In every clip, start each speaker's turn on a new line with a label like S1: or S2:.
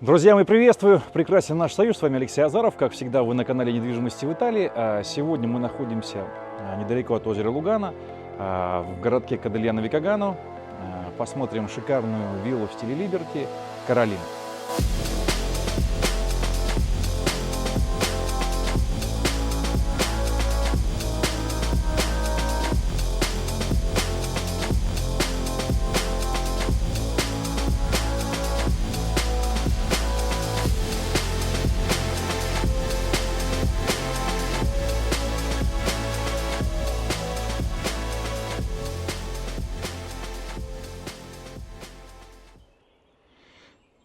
S1: Друзья, мы приветствую! Прекрасен наш союз. С вами Алексей Азаров. Как всегда, вы на канале недвижимости в Италии. Сегодня мы находимся недалеко от озера Лугано, в городке Кадельяно-Викагано. Посмотрим шикарную виллу в стиле Либерти Каролина.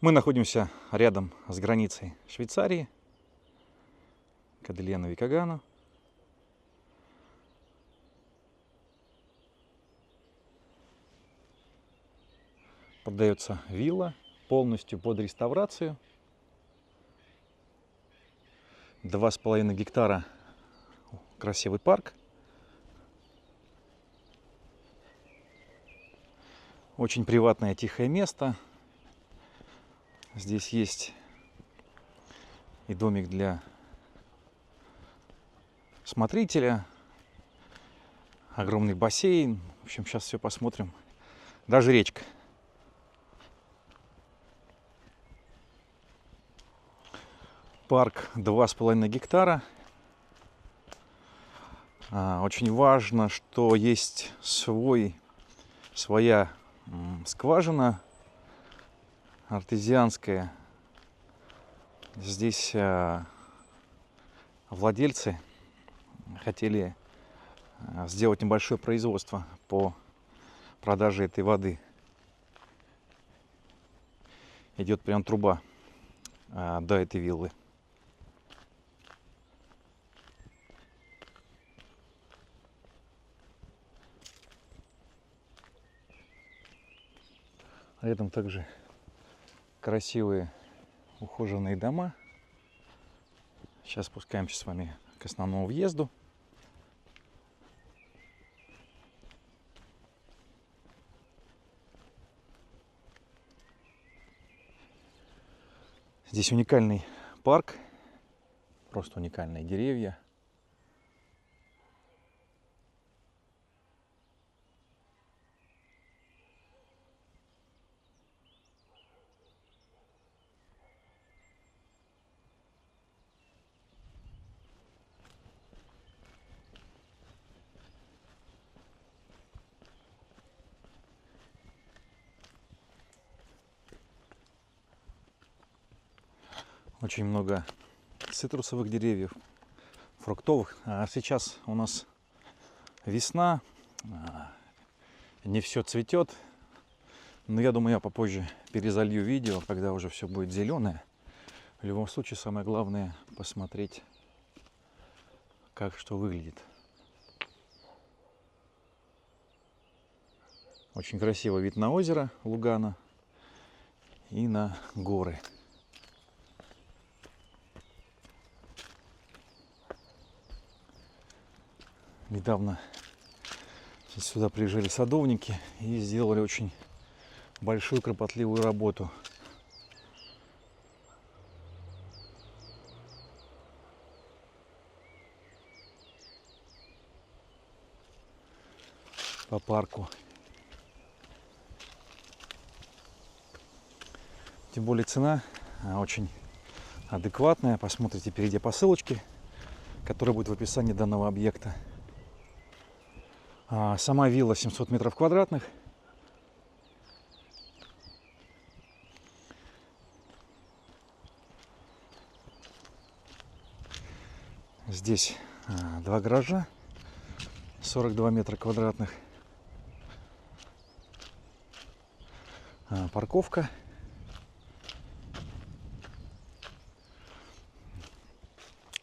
S1: Мы находимся рядом с границей Швейцарии, Кадельяно-Викагано. Продается вилла полностью под реставрацию. 2,5 гектара, красивый парк. Очень приватное тихое место. Здесь есть и домик для смотрителя, огромный бассейн. В общем, сейчас все посмотрим. Даже речка. Парк 2,5 гектара. Очень важно, что есть своя скважина артезианская. Здесь владельцы хотели сделать небольшое производство по продаже этой воды. Идет прям труба до этой виллы. Рядом также красивые ухоженные дома. Сейчас спускаемся с вами к основному въезду. Здесь уникальный парк, просто уникальные деревья. Очень много цитрусовых деревьев, фруктовых. Сейчас у нас весна, не все цветет. Но я думаю, я попозже перезалью видео, когда уже все будет зеленое. В любом случае, самое главное посмотреть, как что выглядит. Очень красивый вид на озеро Лугано и на горы. Недавно сюда приезжали садовники и сделали очень большую кропотливую работу. По парку. Тем более цена очень адекватная. Посмотрите впереди по ссылочке, которая будет в описании данного объекта. Сама вилла 700 метров квадратных. Здесь 2 гаража, 42 метра квадратных. Парковка.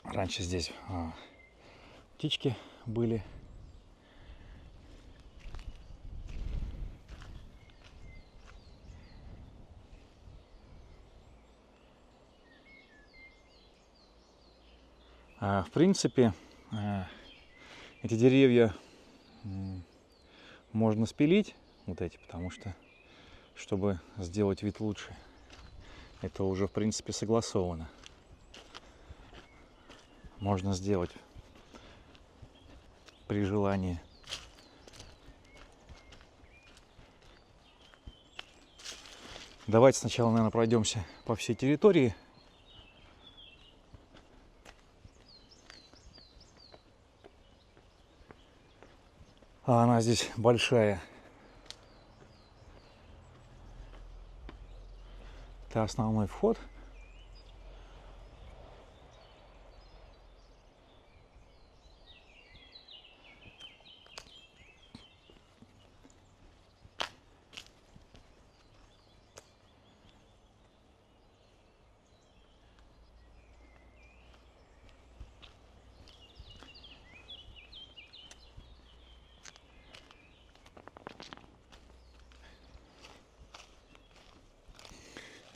S1: Раньше здесь птички были. В принципе, эти деревья можно спилить, вот эти, потому что, чтобы сделать вид лучше. Это уже, в принципе, согласовано. Можно сделать при желании. Давайте сначала, наверное, пройдемся по всей территории. А она здесь большая. Это основной вход.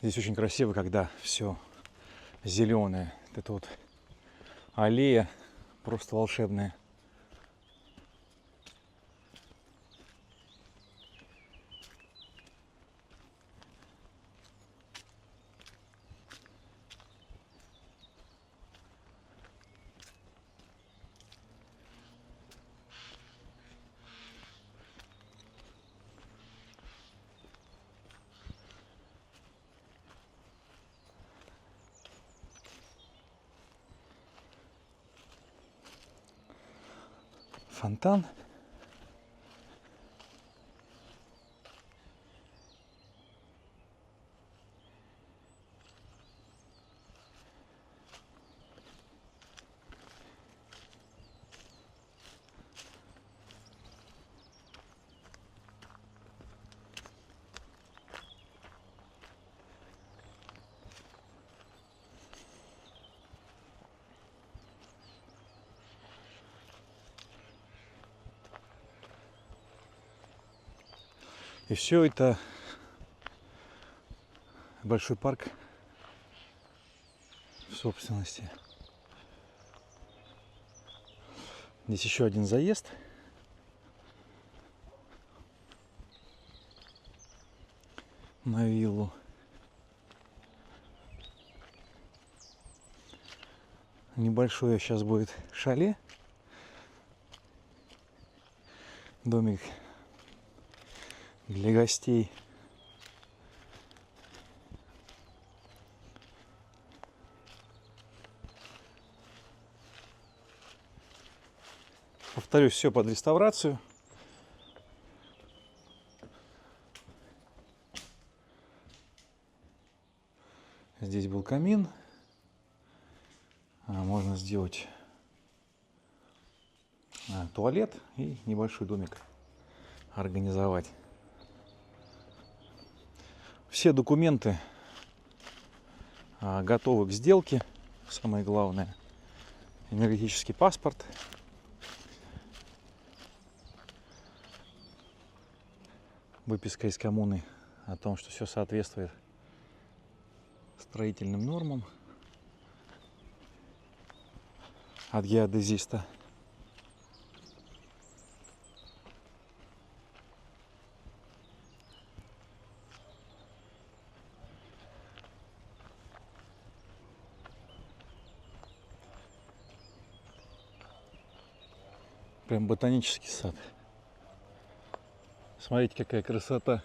S1: Здесь очень красиво, когда все зеленое. Это вот аллея просто волшебная. Фонтан. И все это большой парк в собственности. Здесь еще один заезд. На виллу. Небольшое сейчас будет шале. Домик для гостей. Повторюсь, все под реставрацию. Здесь был камин. Можно сделать туалет и небольшой домик организовать. Все документы готовы к сделке. Самое главное — энергетический паспорт. Выписка из коммуны о том, что все соответствует строительным нормам от геодезиста. Прям ботанический сад. Смотрите, какая красота.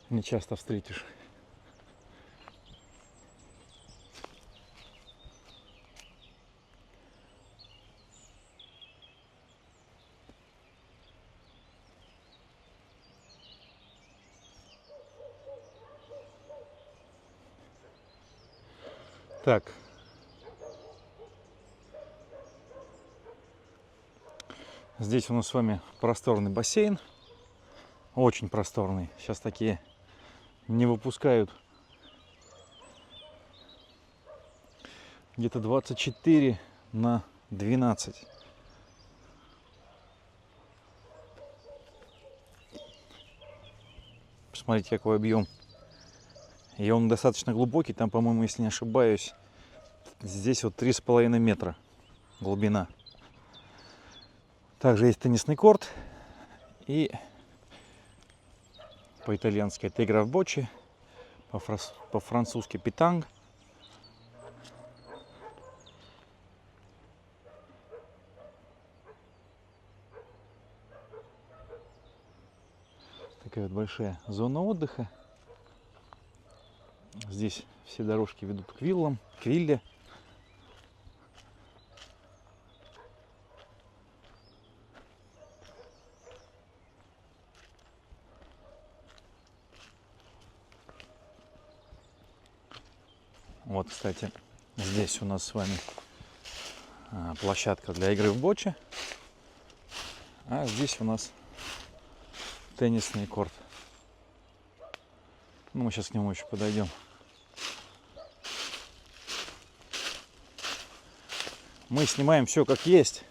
S1: Не часто встретишь. Так. Здесь у нас с вами просторный бассейн. Очень просторный. Сейчас такие не выпускают. Где-то 24 на 12. Посмотрите, какой объем. И он достаточно глубокий. Там, по-моему, если не ошибаюсь, здесь вот 3,5 метра глубина. Также есть теннисный корт и По-итальянски это игра в боче, по-французски питанг. Такая вот большая зона отдыха. Здесь все дорожки ведут к виллам, к вилле. Вот, кстати, здесь у нас с вами площадка для игры в боче. А здесь у нас теннисный корт. Ну, мы сейчас к нему еще подойдем. Мы снимаем все как есть.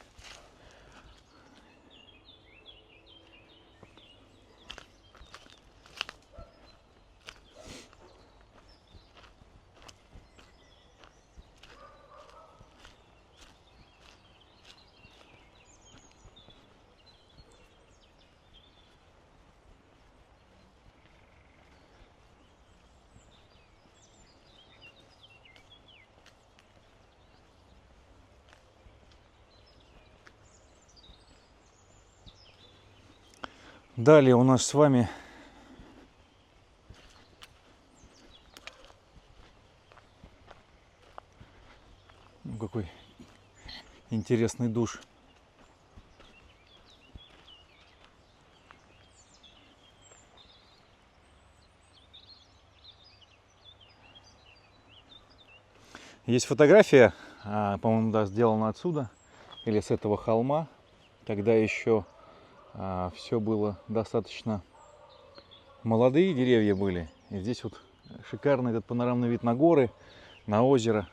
S1: Далее у нас с вами какой интересный душ. Есть фотография, по-моему, да, сделана отсюда или с этого холма, когда еще все было достаточно молодые деревья были. И здесь вот шикарный этот панорамный вид на горы, на озеро.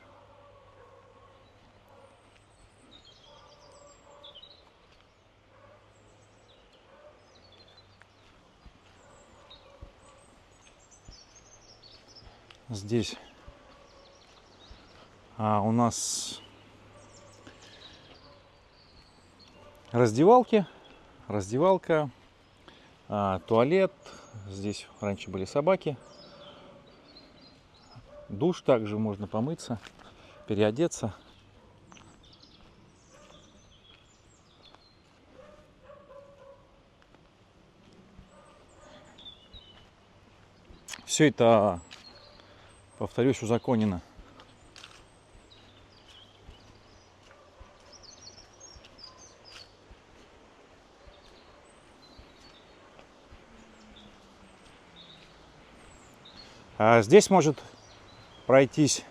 S1: Здесь у нас раздевалка, туалет. Здесь раньше были собаки. Душ, также можно помыться, переодеться. Все это, повторюсь, узаконено. Здесь может пройтись,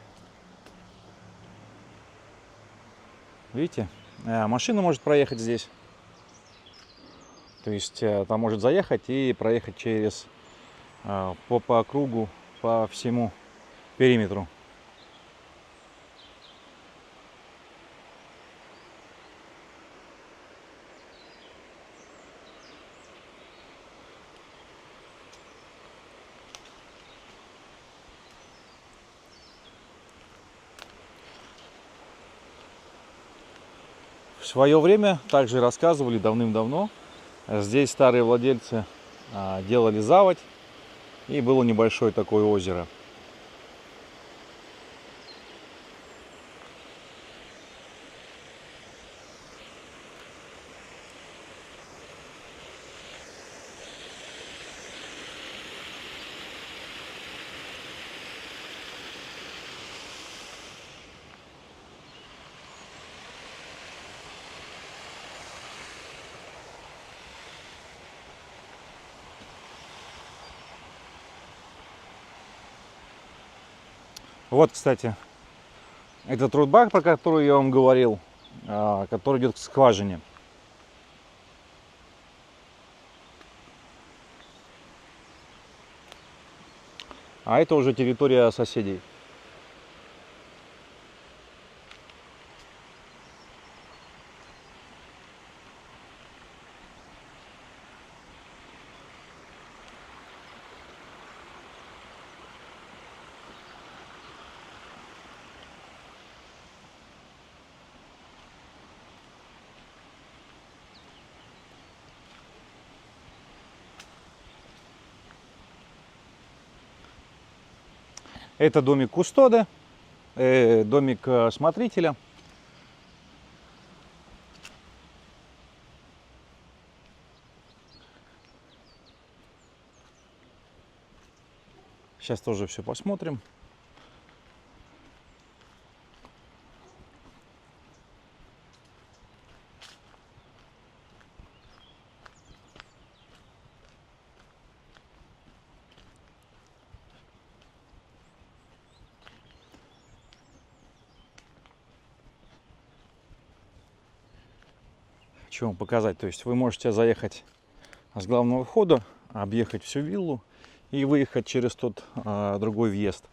S1: видите, машина может проехать здесь. То есть там может заехать и проехать через по кругу, по всему периметру. В свое время также рассказывали давным-давно. Здесь старые владельцы делали заводь, и было небольшое такое озеро. Вот, кстати, это трудбак, про который я вам говорил, который идет к скважине. А это уже территория соседей. Это домик кустода, домик смотрителя. Сейчас тоже все посмотрим. Хочу вам показать. То есть вы можете заехать с главного входа, объехать всю виллу и выехать через тот другой въезд.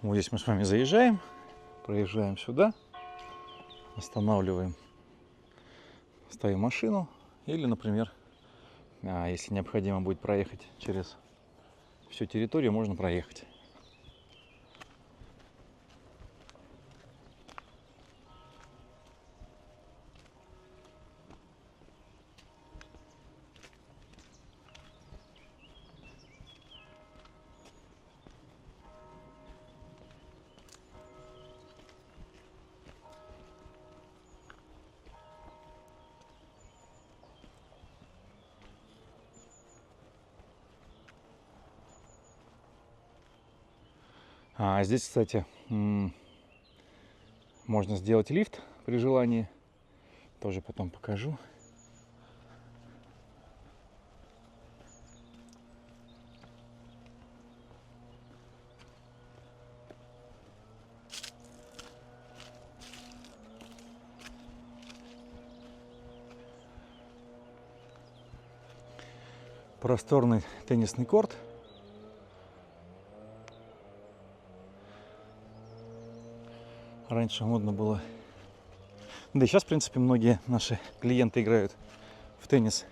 S1: Вот здесь мы с вами заезжаем, проезжаем сюда, останавливаем, ставим машину или, например, если необходимо будет проехать через всю территорию, можно проехать. Здесь, кстати, можно сделать лифт при желании. Тоже потом покажу. Просторный теннисный корт. Раньше модно было. Да и сейчас, в принципе, многие наши клиенты играют в теннис.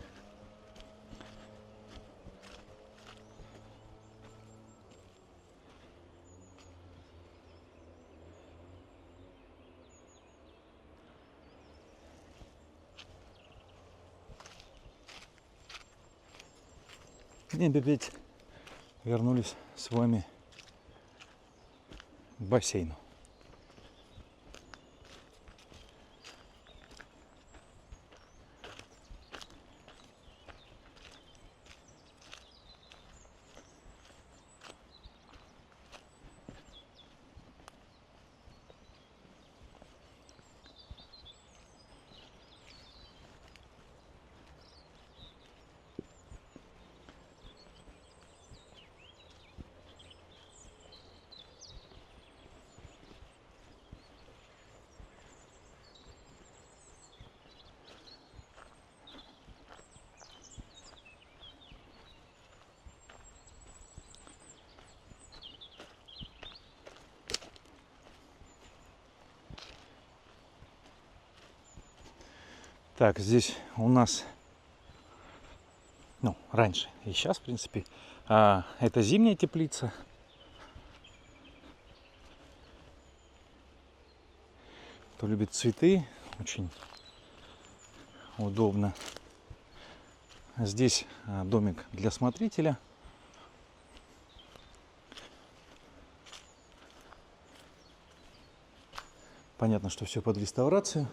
S1: И опять вернулись с вами к бассейну. Так, здесь у нас, раньше и сейчас, в принципе, это зимняя теплица. Кто любит цветы, очень удобно. Здесь домик для смотрителя. Понятно, что все под реставрацию.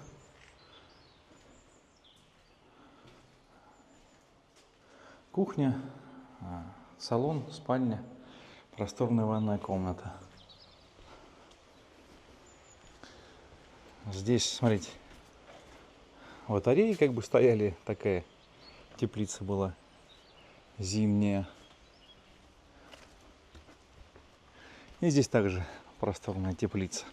S1: Кухня, салон, спальня, просторная ванная комната. Здесь, смотрите, батареи как бы стояли, такая теплица была зимняя. И здесь также просторная теплица.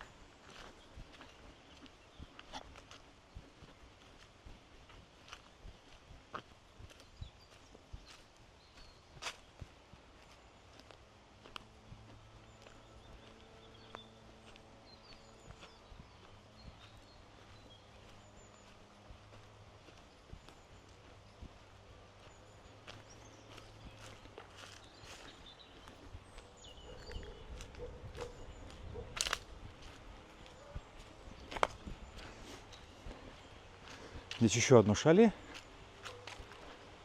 S1: Здесь еще одно шале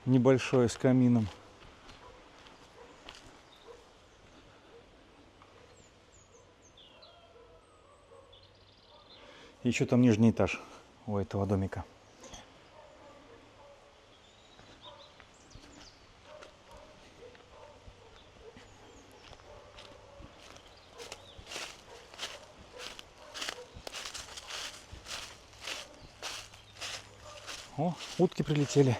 S1: небольшое с камином. Еще там нижний этаж у этого домика. О, утки прилетели.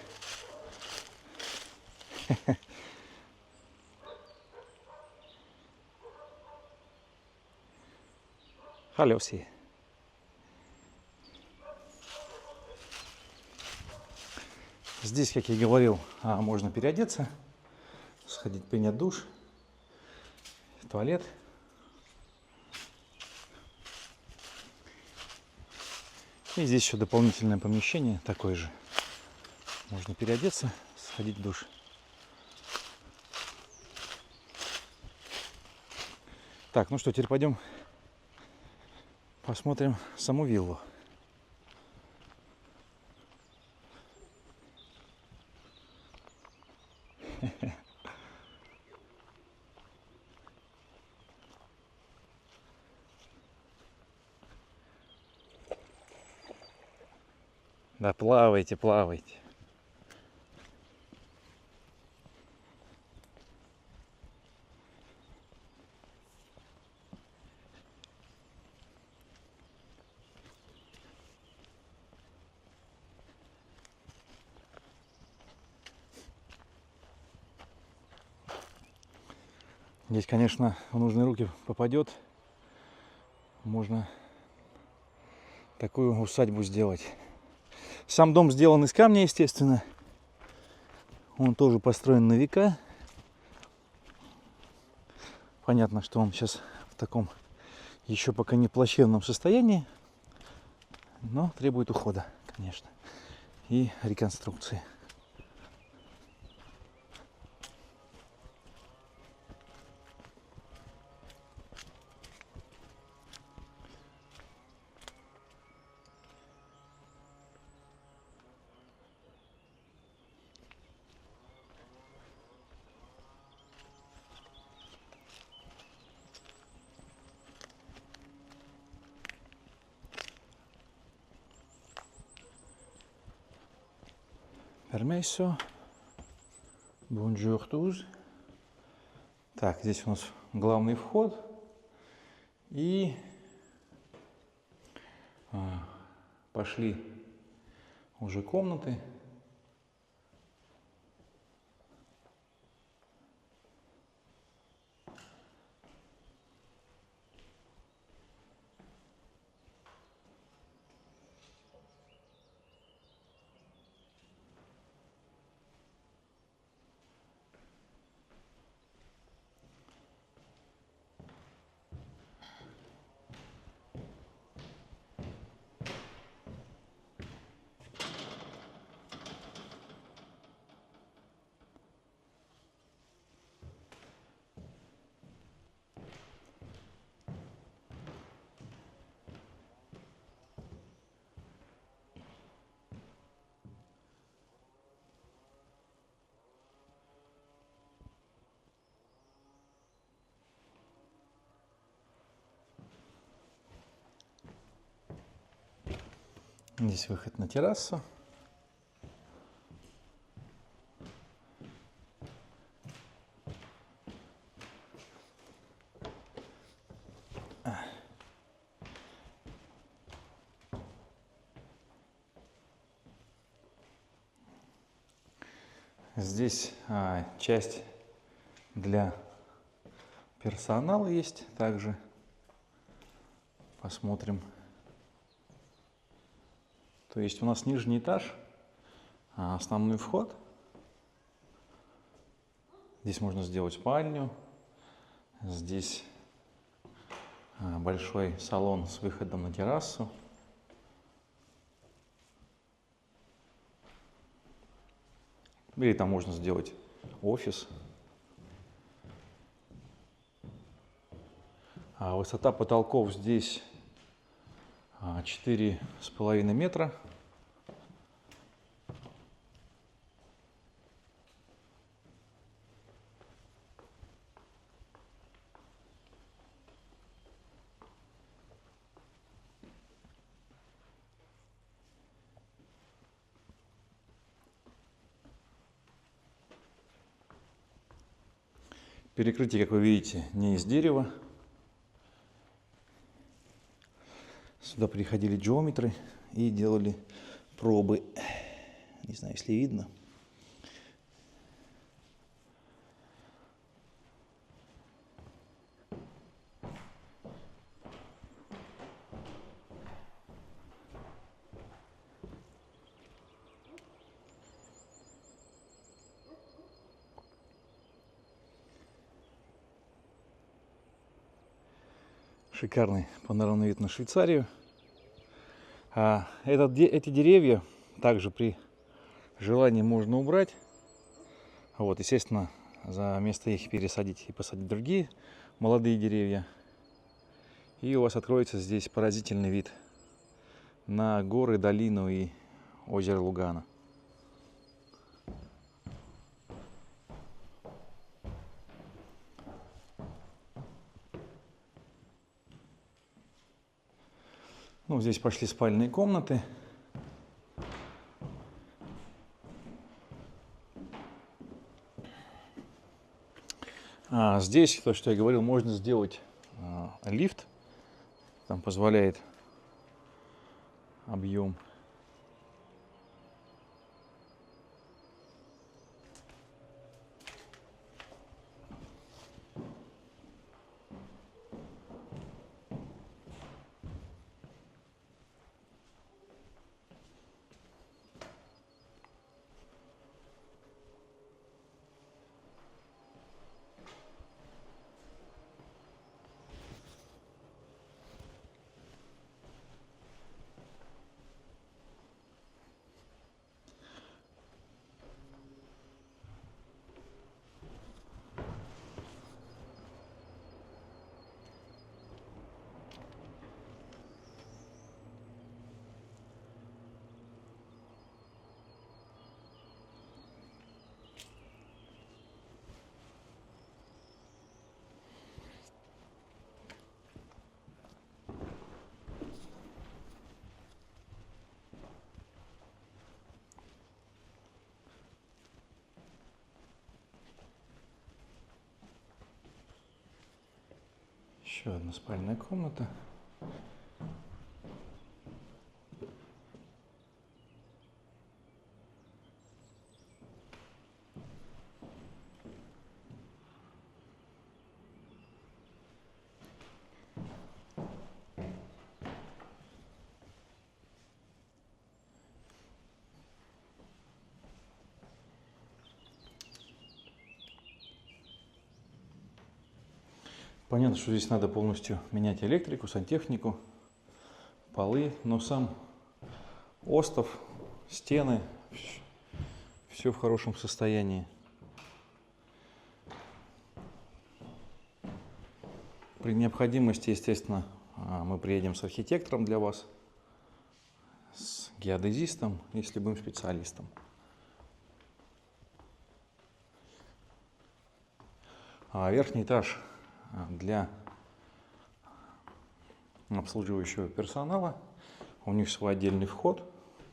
S1: Халло все. Здесь, как я и говорил, можно переодеться, сходить принять душ, в туалет. И здесь еще дополнительное помещение такое же. Можно переодеться, сходить в душ. Так, ну что, теперь пойдем посмотрим саму виллу. Да, плавайте, плавайте. Здесь, конечно, в нужные руки попадет. Можно такую усадьбу сделать. Сам дом сделан из камня, естественно. Он тоже построен на века. Понятно, что он сейчас в таком еще пока не плачевном состоянии, но требует ухода, конечно, и реконструкции. Permesso. Bonjour tous. Так, здесь у нас главный вход. И пошли уже комнаты. Здесь выход на террасу. Здесь часть для персонала есть также. Посмотрим. То есть у нас нижний этаж, основной вход. Здесь можно сделать спальню. Здесь большой салон с выходом на террасу. Или там можно сделать офис. Высота потолков здесь 4,5 метра. Перекрытие, как вы видите, не из дерева. Сюда приходили геометры и делали пробы. Не знаю, если видно. Шикарный панорамный вид на Швейцарию. Эти деревья также при желании можно убрать. Вот, естественно, за место их пересадить и посадить другие молодые деревья. И у вас откроется здесь поразительный вид на горы, долину и озеро Лугано. Ну, здесь пошли спальные комнаты. Здесь, то, что я говорил, можно сделать лифт. Там позволяет объем. Еще одна спальная комната. Понятно, что здесь надо полностью менять электрику, сантехнику, полы, но сам остов, стены, все в хорошем состоянии. При необходимости, естественно, мы приедем с архитектором для вас, с геодезистом и с любым специалистом. Верхний этаж для обслуживающего персонала. У них свой отдельный вход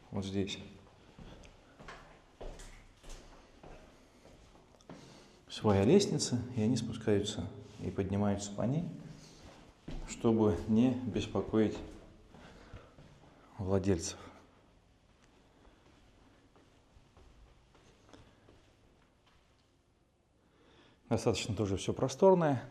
S1: вот здесь. Своя лестница, и они спускаются и поднимаются по ней, чтобы не беспокоить владельцев. Достаточно тоже все просторное.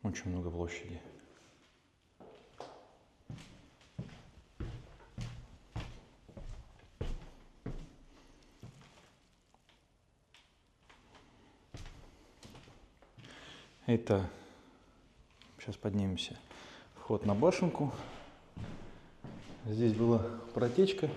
S1: Очень много площади. Это, сейчас поднимемся, вход на башенку. Здесь была протечка.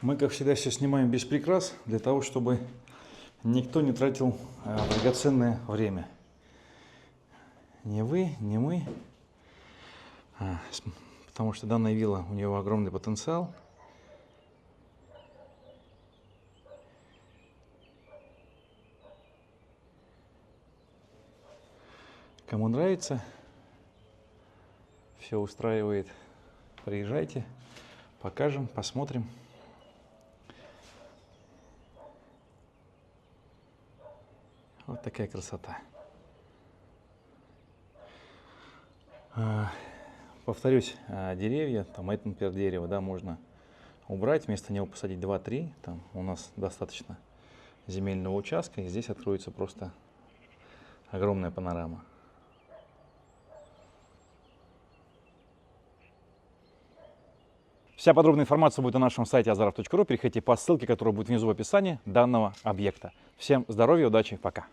S1: Мы, как всегда, все снимаем без прикрас, для того, чтобы никто не тратил драгоценное время. Не вы, не мы. Потому что данная вилла, у нее огромный потенциал. Кому нравится, все устраивает, приезжайте, покажем, посмотрим. Вот такая красота. Повторюсь, деревья, там это, например, дерево, да, можно убрать, вместо него посадить 2-3. Там у нас достаточно земельного участка, и здесь откроется просто огромная панорама. Вся подробная информация будет на нашем сайте azarov.ru. Переходите по ссылке, которая будет внизу в описании данного объекта. Всем здоровья, удачи, пока!